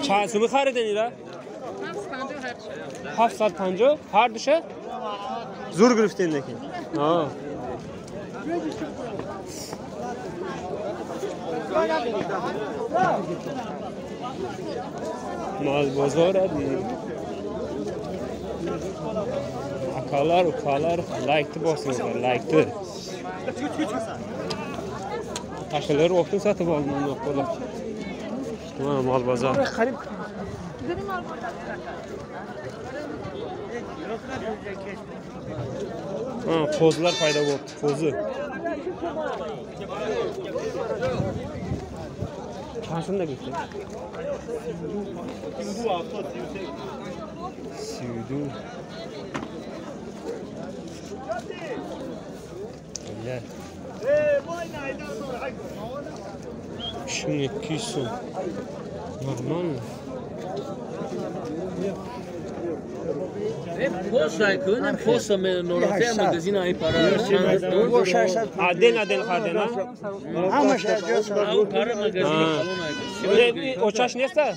چند سومی خریدین ایرا؟ 750 هر دوشه؟ زور گرفتین نکن مال بازار دید akalar ukalar like'tı basıyorlar like'tı taşları oktun satıp alman noktalar tamam mal bazar pozlar payda oldu pozu Kansın da bitti. Südü. Güzel. Şimdi 200 son. Normal mı? Posta کنم posta من نورافه مغازین ای پارا Adel خردنا همش او پارا مغازین نه اوچاش نیست نه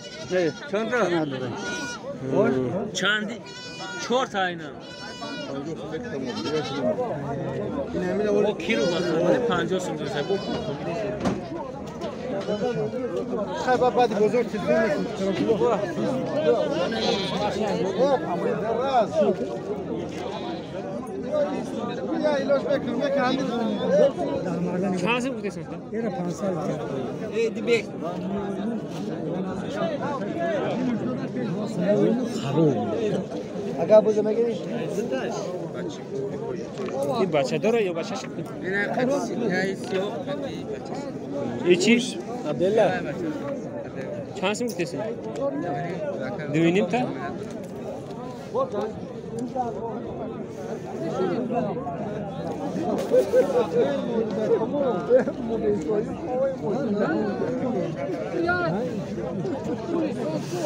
چند تا نداره چندی 4 تا اینا او کیلو مثلا 50 سوم داره بو خب بعد بزرگ تلفن یا ایلاش بکرمه که همین چند سال بودی سنت؟ یه 5 سال دیگه خروم اگه بوده مگه این بچه داره یا بچه شکل؟ نه ایچی؟ عبدالله چند سال بودی سنت؟ دوینیم تا؟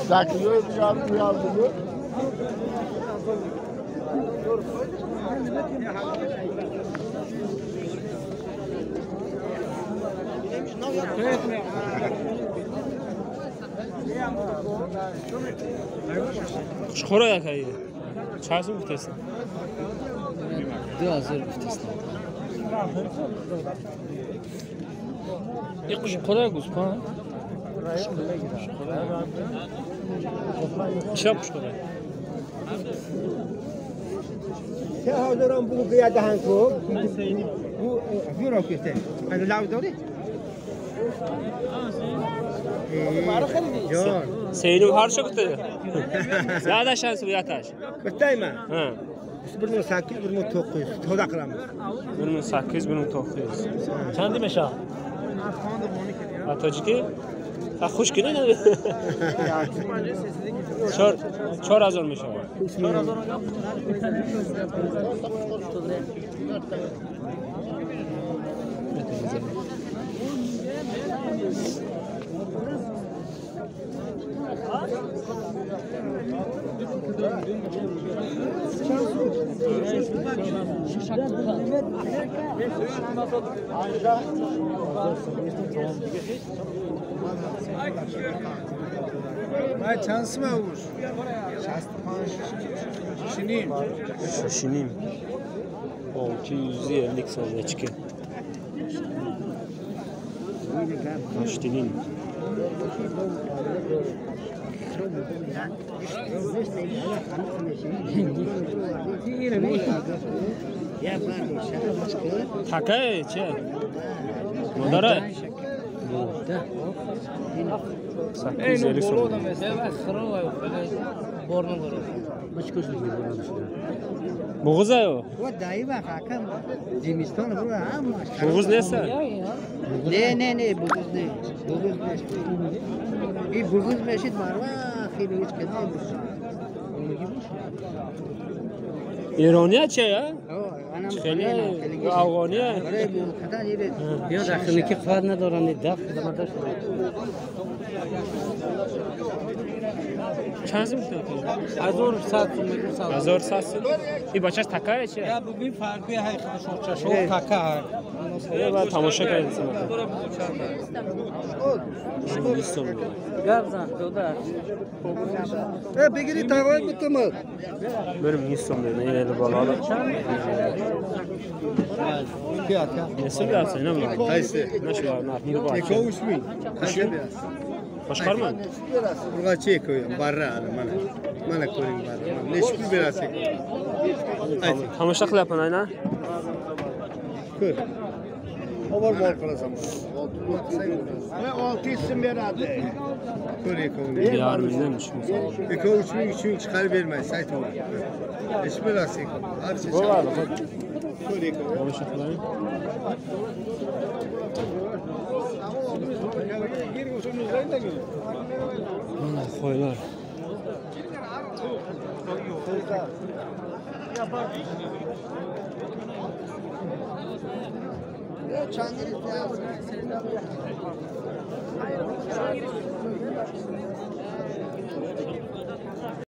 Zakıyor yardım. Çukura yakayı. Çarşı mı bitesin? 2000 bitesin. İlk çukura göz pa. Çap çukura. Ya dönem bu bir daha ko. Bu bir okete. Hani lav dori. Yok. Seynim harça kutu. Zada şansı bu yataş. Kutayma. Ha. 1800 1900 toda qilamiz. 1800 1900. Çandi meşa? Atajiki? Ha xush kine ne? 4000 meşa. 4000. Ay şansım olur. Şişineyim. Şişineyim. 650 sonra çıkıyor. Şişineyim. Takay çe. Modara. 850 so'm. Bo'g'izayo. Va dayva hakam. Zimiston bro hamma. Bo'g'iz nesa? Ne bo'g'iz ne. Bo'g'iz ne. İyi bo'g'iz meşit var va xeyli hiç kadar. ایرانی چه یا؟ ana خیلی افغانیه آره بو خدا یه بیا داخلی که خواهد ندارن دف زبردست چند سال میتونه 1700 میلیون سال 1100 سال این بچه‌ش تکه چیه یا ببین فرقی های خودش چشم تکه های یه بعد تماشا کنید گرزن دودر بگیری تقوی بتم بریم نیستم دیگه این بالا نسل درس اینا میگم Qaysi? نشو نفهمید با Ekovushmi? Boshqarman. Urg'achi ekoyim, barra hali mana. Mana ko'ring barra. Necha pul berasiz? Ayting. Tomosha qilyapman aynan. Ko'r. Avval mol qilasan. 600 so'm beradi. Ko'r ekovni. Yarım milyon düşmüş. Ekov 3000 chiqarib bermaysiz, ayting. Necha berasiz ekov? Archa. Bo'ladi. Ko'r ekov. Tomosha qilayim. Mana qo'ylar. Çandırı